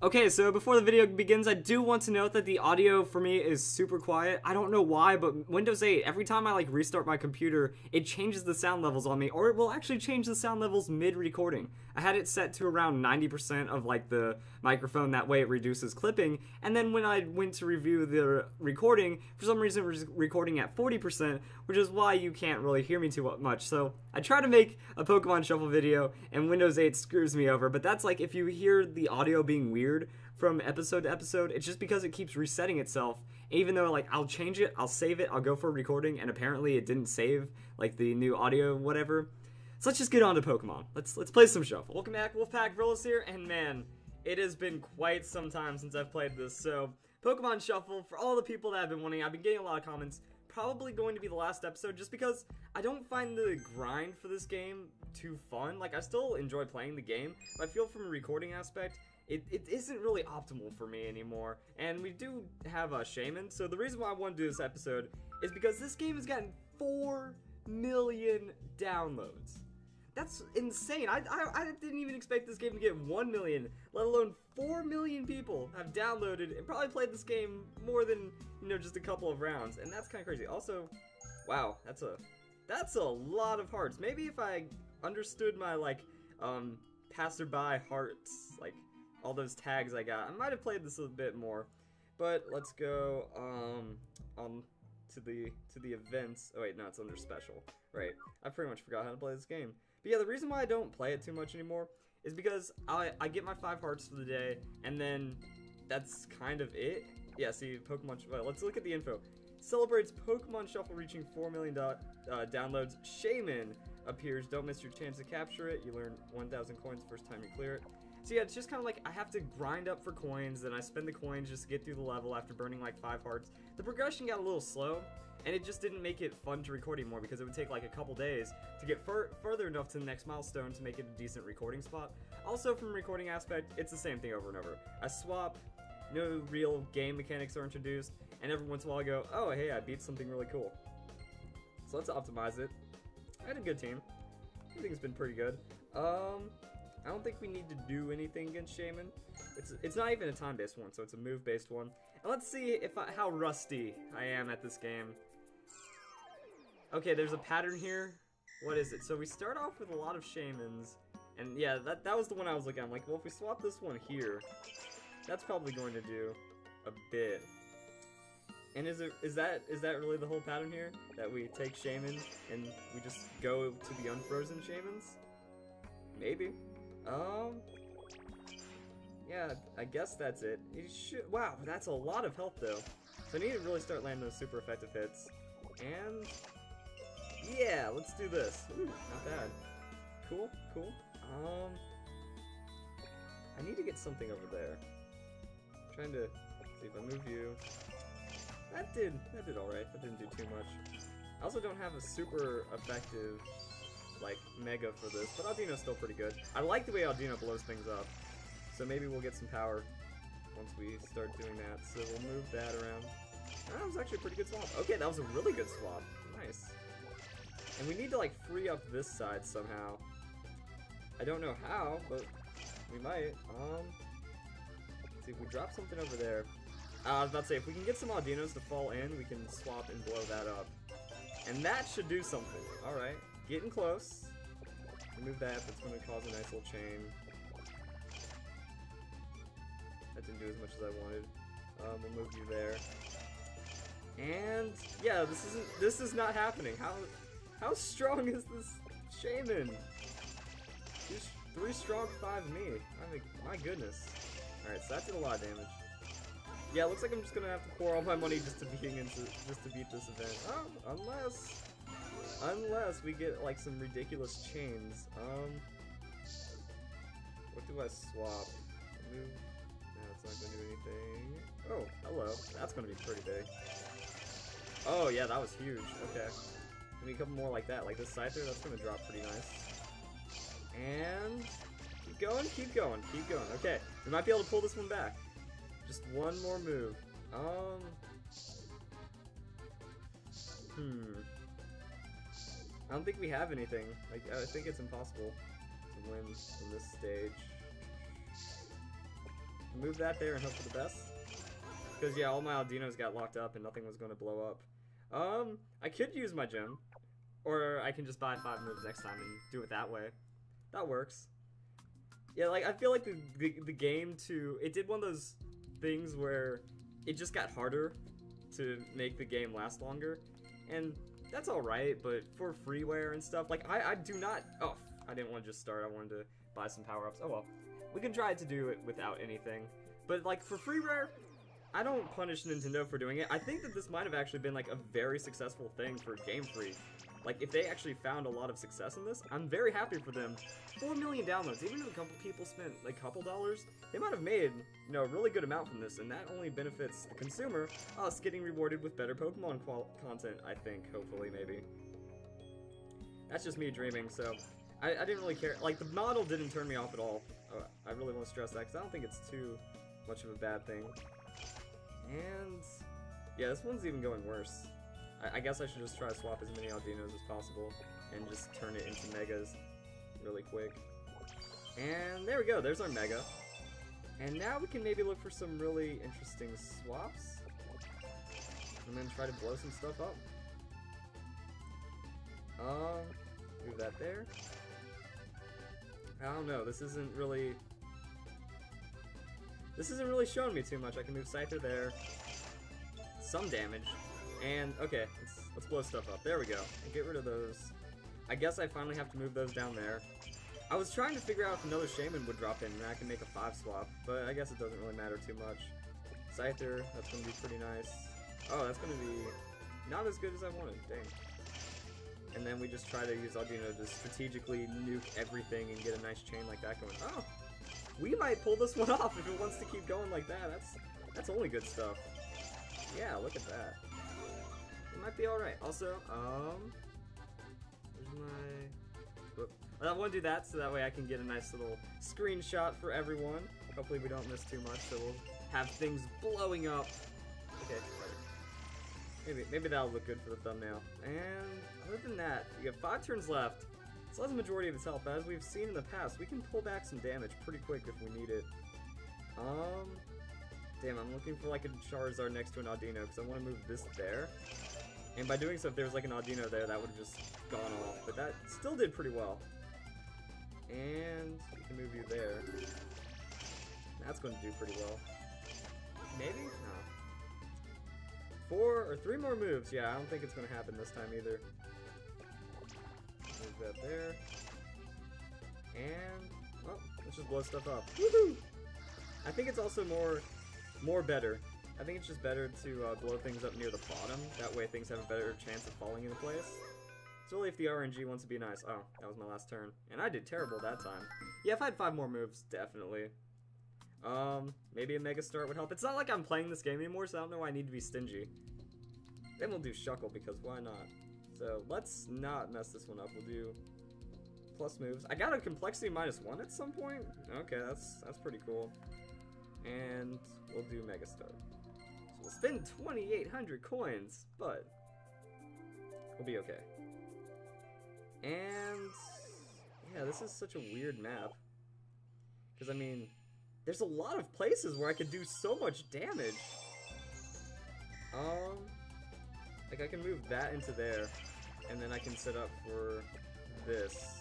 Okay, so before the video begins, I do want to note that the audio for me is super quiet. I don't know why, but Windows 8, every time I restart my computer, it changes the sound levels on me, or it will actually change the sound levels mid-recording. I had it set to around 90% of the microphone, that way it reduces clipping, and then when I went to review the recording, for some reason it was recording at 40%, which is why you can't really hear me too much. So I try to make a Pokemon Shuffle video, and Windows 8 screws me over, but that's if you hear the audio being weird from episode to episode, it's just because it keeps resetting itself. Even though I'll change it, I'll save it, I'll go for a recording, and apparently it didn't save the new audio, whatever. So let's just get on to Pokemon. Let's play some Shuffle. Welcome back, Wolfpack Villas here, and man, it has been quite some time since I've played this. So Pokemon Shuffle, for all the people that have been wanting, I've been getting a lot of comments. Probably going to be the last episode just because I don't find the grind for this game too fun. I still enjoy playing the game, but I feel from a recording aspect, it isn't really optimal for me anymore. And we do have a Shaymin, so the reason why I want to do this episode is because this game has gotten 4 million downloads. That's insane. I didn't even expect this game to get 1 million, let alone 4 million people have downloaded and probably played this game more than, just a couple of rounds. And that's kind of crazy. Also, wow, that's a lot of hearts. Maybe if I understood my, passerby hearts, all those tags I got, I might have played this a bit more. But let's go, on to the events. Oh wait, no, it's under special. Right, I pretty much forgot how to play this game. But yeah, the reason why I don't play it too much anymore is because I get my 5 hearts for the day, and then that's kind of it. Yeah, see, Pokemon, well, let's look at the info. Celebrates Pokemon Shuffle reaching 4 million downloads. Shaymin appears. Don't miss your chance to capture it. You learn 1,000 coins first time you clear it. So yeah, it's just kind of I have to grind up for coins, then I spend the coins just to get through the level after burning 5 hearts. The progression got a little slow, and it just didn't make it fun to record anymore because it would take a couple days to get further enough to the next milestone to make it a decent recording spot. Also, from a recording aspect, it's the same thing over and over. I swap, no real game mechanics are introduced, and every once in a while I go, oh hey, I beat something really cool. So let's optimize it. I had a good team. Everything's been pretty good. I don't think we need to do anything against Shaymin. It's not even a time-based one, so it's a move-based one. And let's see how rusty I am at this game. Okay, there's a pattern here. What is it? So we start off with a lot of Shaymins, and yeah, that was the one I was looking at. I'm like, well, if we swap this one here, that's probably going to do a bit. And is that really the whole pattern here? That we take Shaymin and we just go to the unfrozen Shaymins? Maybe. Yeah, I guess that's it. Wow, that's a lot of health though. So I need to really start landing those super effective hits. And yeah, let's do this. Ooh, not bad. Cool, cool. I need to get something over there. I'm trying to see if I move you. That did alright. That didn't do too much. I also don't have a super effective Mega for this, but Audino's still pretty good. I like the way Audino blows things up, so maybe we'll get some power once we start doing that. So we'll move that around. That was actually a pretty good swap. Okay, that was a really good swap. Nice. And we need to free up this side somehow. I don't know how, but we might. Let's see if we drop something over there. I was about to say, if we can get some Audinos to fall in, we can swap and blow that up. And that should do something. Alright. Getting close. Remove that, that's going to cause a nice little chain. That didn't do as much as I wanted. We'll move you there. And yeah, this is not happening. How strong is this Shaymin? 3 strong, 5 me. I mean, my goodness. Alright, so that did a lot of damage. Yeah, it looks like I'm just gonna have to pour all my money just to beat this event. Oh, unless we get some ridiculous chains. What do I swap? Move. No, it's not gonna do anything. Oh, hello. That's gonna be pretty big. Oh yeah, that was huge. Okay. Maybe a couple more like that. Like this Scyther, that's gonna drop pretty nice. And keep going, keep going, keep going. Okay, we might be able to pull this one back. Just one more move. I don't think we have anything. I think it's impossible to win in this stage. move that there and hope for the best. Because, yeah, all my Aldinos got locked up and nothing was going to blow up. I could use my gem. Or I can just buy 5 moves next time and do it that way. That works. Yeah, like, I feel like the game it did one of those things where it just got harder to make the game last longer. And that's alright, but for freeware and stuff, like, I do not... Oh, I didn't want to just start. I wanted to buy some power-ups. Oh, well. We can try to do it without anything. But, like, for freeware, I don't punish Nintendo for doing it. I think that this might have actually been, like, a very successful thing for Game Freak. Like, if they actually found a lot of success in this, I'm very happy for them. 4 million downloads, even if a couple people spent, like, a couple dollars, they might have made, you know, a really good amount from this, and that only benefits the consumer, us getting rewarded with better Pokemon content, I think, hopefully, maybe. That's just me dreaming, so I didn't really care. Like, the model didn't turn me off at all. I really want to stress that, because I don't think it's too much of a bad thing. And yeah, this one's even going worse. I guess I should just try to swap as many Aldinos as possible and just turn it into Megas really quick. And there we go, there's our Mega. And now we can maybe look for some really interesting swaps. And then try to blow some stuff up. Move that there. I don't know, this isn't really showing me too much. I can move Scyther there. Some damage. And, okay, let's blow stuff up. There we go. And get rid of those. I guess I finally have to move those down there. I was trying to figure out if another Shaymin would drop in and I can make a 5 swap, but I guess it doesn't really matter too much. Scyther, that's going to be pretty nice. Oh, that's going to be not as good as I wanted. Dang. And then we just try to use Audino to strategically nuke everything and get a nice chain like that going. Oh! We might pull this one off if it wants to keep going like that. That's only good stuff. Yeah, look at that. It might be alright. Also, where's my... Whoop. I want to do that so that way I can get a nice little screenshot for everyone. Hopefully we don't miss too much, so we'll have things blowing up. Okay, maybe that'll look good for the thumbnail. And other than that, we have 5 turns left. So that's the majority of its health, but as we've seen in the past, we can pull back some damage pretty quick if we need it. Damn, I'm looking for like a Charizard next to an Audino, because I want to move this there. And by doing so, if there was like an Audino there, that would have just gone off, but that still did pretty well. And we can move you there. That's going to do pretty well. Maybe? No. 4 or 3 more moves. Yeah, I don't think it's going to happen this time either. Move that there. And, well, let's just blow stuff up. Woohoo! I think it's also more better. I think it's just better to blow things up near the bottom. That way things have a better chance of falling into place. It's only if the RNG wants to be nice. Oh, that was my last turn. And I did terrible that time. Yeah, if I had 5 more moves, definitely. Maybe a Mega Start would help. It's not like I'm playing this game anymore, so I don't know why I need to be stingy. Then we'll do Shuckle, because why not? So, let's not mess this one up. We'll do plus moves. I got a complexity -1 at some point? Okay, that's pretty cool. And we'll do Mega Start. So we'll spend 2,800 coins, but we'll be okay. And yeah, this is such a weird map. Because, I mean, there's a lot of places where I could do so much damage. Like I can move that into there, and then I can set up for this.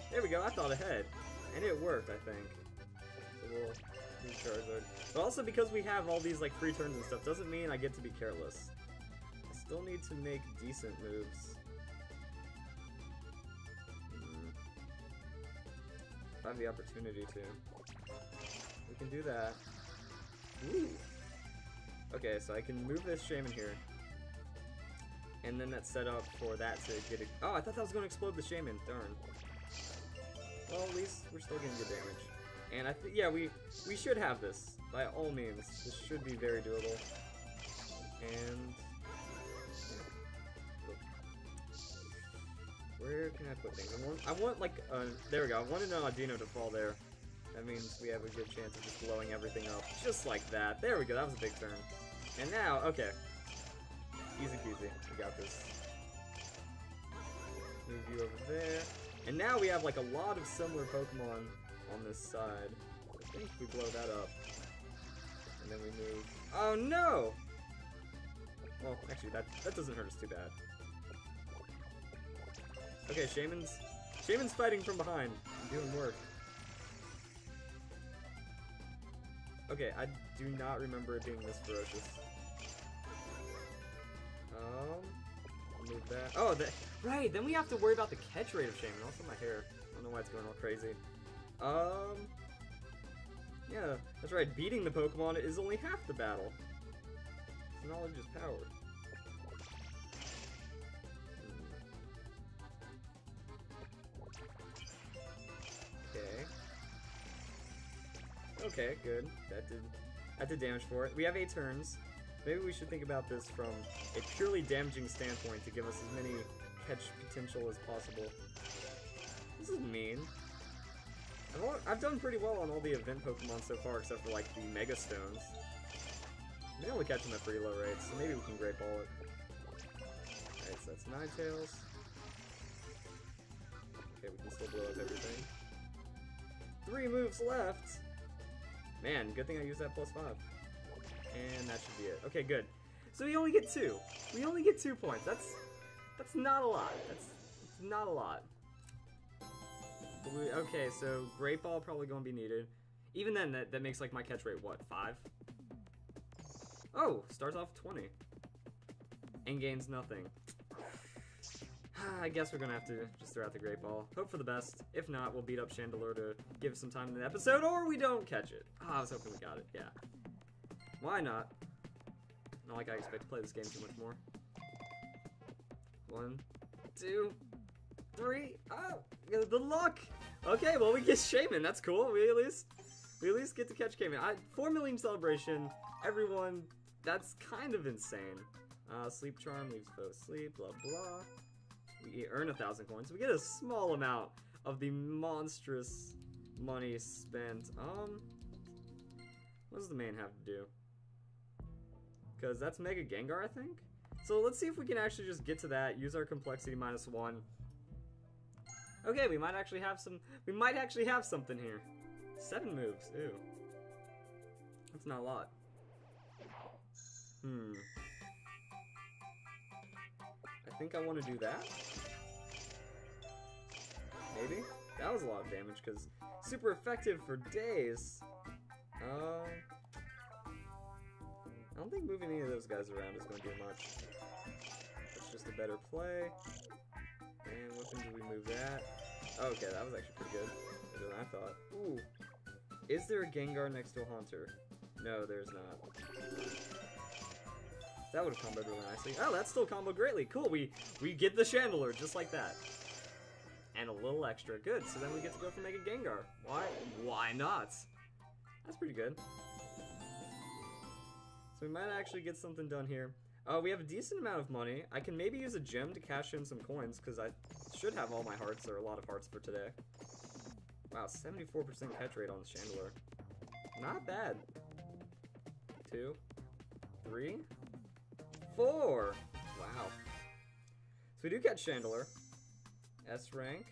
There we go, I thought ahead. And it worked, I think. So we'll do Charizard. But also because we have all these like free turns and stuff, doesn't mean I get to be careless. I still need to make decent moves. If I have the opportunity to. We can do that. Ooh. Okay, so I can move this Shaymin here. And then that's set up for that to get it. Oh, I thought that was going to explode the Shaymin. Darn. Well, at least we're still getting good damage. And I think, yeah, we should have this. By all means. This should be very doable. And where can I put things? I want like, there we go. I wanted an Audino to fall there. That means we have a good chance of just blowing everything up. Just like that. There we go. That was a big turn. And now, okay. Easy peasy. We got this. Move you over there. And now we have like a lot of similar Pokemon on this side. I think we blow that up. Oh no! Well, actually, that doesn't hurt us too bad. Okay, Shaymin's fighting from behind, doing work. Okay, I do not remember it being this ferocious. I'll move that. Oh, right, then we have to worry about the catch rate of Shaymin. Also my hair. I don't know why it's going all crazy. Yeah, that's right, beating the Pokemon is only half the battle. So knowledge is power. Okay. Okay, good. That did damage for it. We have 8 turns. Maybe we should think about this from a purely damaging standpoint to give us as many catch potential as possible. This is mean. I've done pretty well on all the event Pokemon so far, except for like the Mega Stones. We only catch them at pretty low rates, so maybe we can Great Ball it. Alright, so that's Ninetales. Okay, we can still blow up everything. 3 moves left! Man, good thing I used that +5. And that should be it. Okay, good. So we only get 2. We only get 2 points. That's not a lot. That's not a lot. Okay, so Great Ball probably gonna be needed. Even then, that makes like my catch rate, what, 5? Oh, starts off 20. And gains nothing. I guess we're gonna have to just throw out the Great Ball. Hope for the best. If not, we'll beat up Chandelure to give some time in the episode, or we don't catch it. I was hoping we got it, yeah. Why not? Not like I expect to play this game too much more. 1, 2, 3. Oh, the luck! Okay, well we get Shaymin. That's cool. We at least get to catch Shaymin. 4 million celebration. Everyone, that's kind of insane. Sleep Charm leaves foe asleep. Blah blah. We earn 1,000 coins. We get a small amount of the monstrous money spent. What does the main have to do? Because that's Mega Gengar, I think. So let's see if we can actually just get to that. Use our complexity -1. Okay, we might actually have some. We might actually have something here. 7 moves. Ew. That's not a lot. I think I want to do that. Maybe? That was a lot of damage, because super effective for days. I don't think moving any of those guys around is going to do much. It's just a better play. And what thing do we move that? Okay, that was actually pretty good. Better than I thought. Ooh. Is there a Gengar next to a Haunter? No, there's not. That would have comboed really nicely. Oh, that's still comboed greatly. Cool, we get the Chandelure just like that. And a little extra. Good, so then we get to go for Mega Gengar. Why not? That's pretty good. So we might actually get something done here. We have a decent amount of money. I can maybe use a gem to cash in some coins, because I should have all my hearts, or a lot of hearts for today. Wow, 74% catch rate on the Chandelure. Not bad. 2, 3, 4. Wow. So we do catch Chandelure. S rank.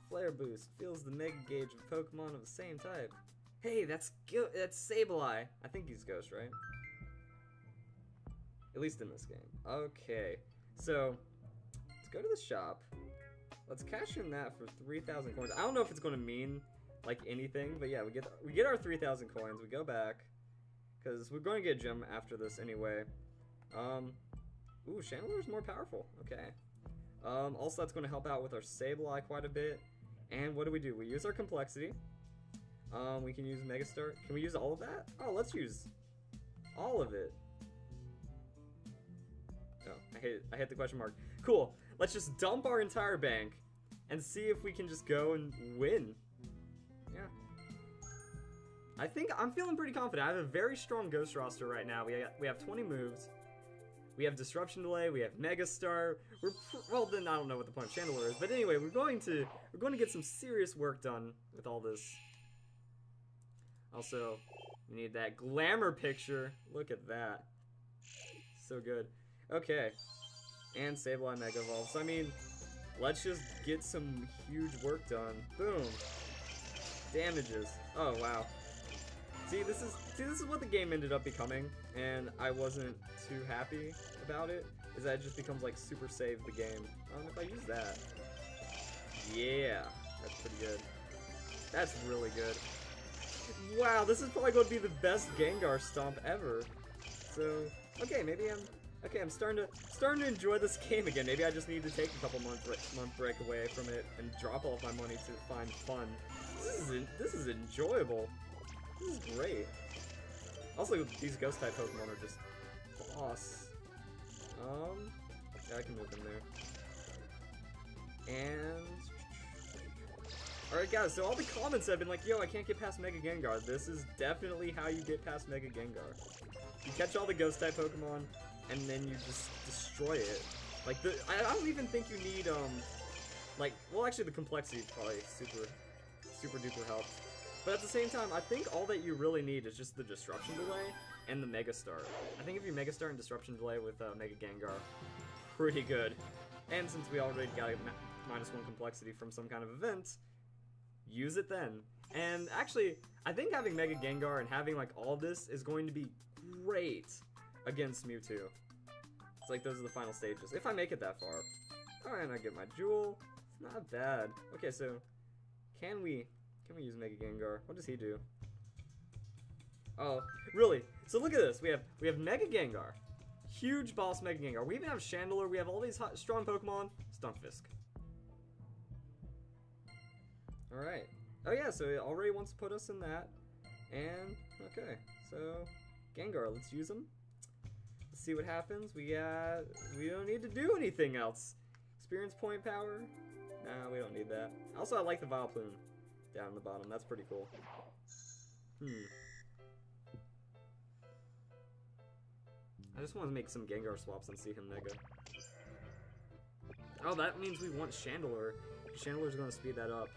Flare boost fills the mega gauge of Pokemon of the same type. Hey, that's Sableye. I think he's Ghost, right? At least in this game. Okay, so let's go to the shop. Let's cash in that for 3,000 coins. I don't know if it's going to mean like anything, but yeah, we get our 3,000 coins. We go back because we're going to get a gem after this anyway. Ooh, Chandelure's more powerful. Okay. Also, that's going to help out with our Sableye quite a bit. And what do? We use our complexity. We can use Megastar. Can we use all of that? Oh, let's use all of it. Oh, I hit the question mark. Cool. Let's just dump our entire bank and see if we can just go and win. Yeah. I'm feeling pretty confident. I have a very strong Ghost roster right now. We have 20 moves. We have Disruption Delay, we have Megastar. Well, then I don't know what the point of Chandelure is, but anyway, we're going to get some serious work done with all this. Also, we need that glamour picture. Look at that. So good. Okay. And Sableye Mega Evolve. So I mean, let's just get some huge work done. Boom. Damages. Oh wow. See, this is what the game ended up becoming, and I wasn't too happy about it. Is that it just becomes like super save the game. If I use that, yeah, that's pretty good. That's really good. Wow, this is probably going to be the best Gengar stomp ever. So, okay, maybe I'm starting to enjoy this game again. Maybe I just need to take a couple month break away from it and drop all of my money to find fun. This is enjoyable. This is great. Also, these ghost type Pokemon are just boss. Yeah, I can move in there. And alright guys, so all the comments have been like, yo, I can't get past Mega Gengar. This is definitely how you get past Mega Gengar. You catch all the ghost type Pokemon, and then you just destroy it. Like, I don't even think you need, like, well, actually the complexity probably super duper helps. But at the same time, I think all that you really need is just the Disruption Delay and the Mega Start. I think if you Mega Start and Disruption Delay with Mega Gengar, pretty good. And since we already got a -1 complexity from some kind of event, use it then. And actually, I think having Mega Gengar and having like all this is going to be great against Mewtwo. It's like those are the final stages, if I make it that far. Alright, and I get my Jewel. It's not bad. Okay, so can we use Mega Gengar? What does he do? Oh, really? So look at this. We have Mega Gengar. Huge boss Mega Gengar. We even have Chandelure. We have all these strong Pokemon. Stunfisk. Alright. Oh yeah, so it already wants to put us in that. And, okay. So, Gengar, let's use him. Let's see what happens. We don't need to do anything else. Experience point power? Nah, we don't need that. Also, I like the Vileplume down the bottom. That's pretty cool. I just want to make some Gengar swaps and see him Mega. Oh, that means we want Chandelure. Chandelure's going to speed that up.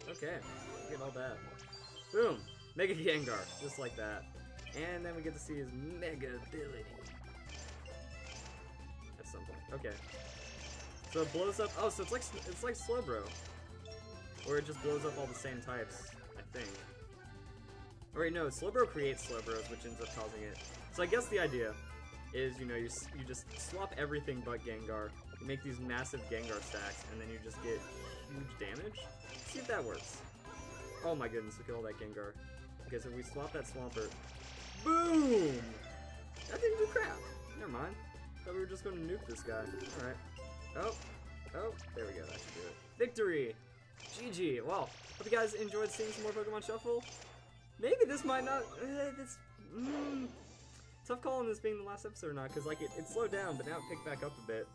Okay, look at all that. Boom! Mega Gengar, just like that. And then we get to see his Mega ability. At some point. Okay. So it blows up. Oh, so it's like Slowbro, where it just blows up all the same types, I think. Or wait, no, Slowbro creates Slowbros, which ends up causing it. So I guess the idea is, you know, you just swap everything but Gengar. You make these massive Gengar stacks, and then you just get huge damage. Let's see if that works. Oh my goodness, look at all that Gengar. Okay, so we swap that Swampert. Boom! That didn't do crap. Never mind. Thought we were just going to nuke this guy. Alright. Oh, there we go, that should do it. Victory! GG! Well, hope you guys enjoyed seeing some more Pokemon Shuffle. Maybe this might not, tough calling this being the last episode or not, because like it slowed down, but now it picked back up a bit.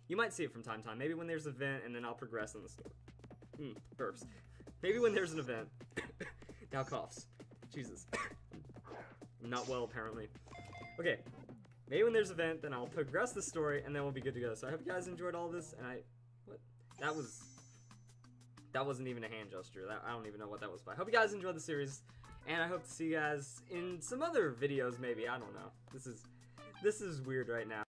You might see it from time to time, maybe when there's an event, and then I'll progress in the story. Burps. Maybe when there's an event. Now coughs. Jesus. I'm not well, apparently. Okay. Maybe when there's an event, then I'll progress the story, and then we'll be good to go. So I hope you guys enjoyed all this, and what? That wasn't even a hand gesture. I don't even know what that was, but I hope you guys enjoyed the series, and I hope to see you guys in some other videos, maybe. I don't know. This is weird right now.